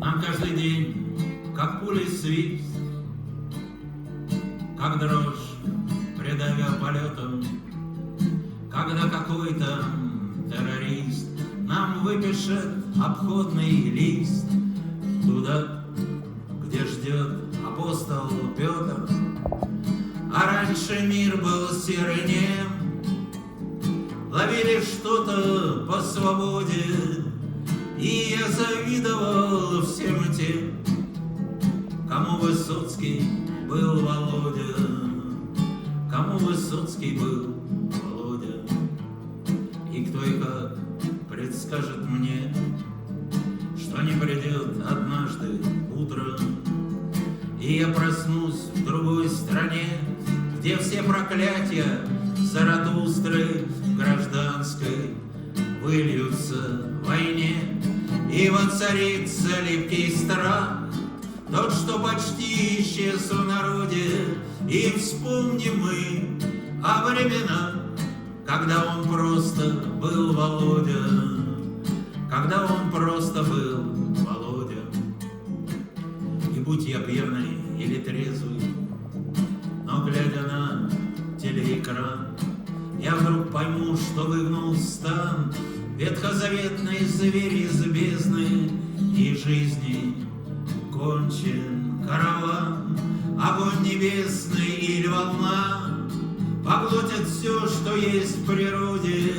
Нам каждый день, как пули свист, как дрожь, придавя полетом, когда какой-то террорист нам выпишет обходный лист туда, где ждет апостол Петр. А раньше мир был серым, ловили что-то по свободе, и я завидовал всем тем, кому Высоцкий был Володя, кому Высоцкий был Володя. И кто и как предскажет мне, что не придет однажды утро, и я проснусь в другой стране, где все проклятия Заратустры гражданской выльются в войне, и воцарится липкий страх, тот, что почти исчез в народе. И вспомним мы о временах, когда он просто был Володя, когда он просто был Володя. И будь я пьяный или трезвый, но глядя на телеэкран, я вдруг пойму, что выгнул стан ветхозаветный зверь из бездны, и жизни кончен караван. Огонь небесный или волна поглотят все, что есть в природе.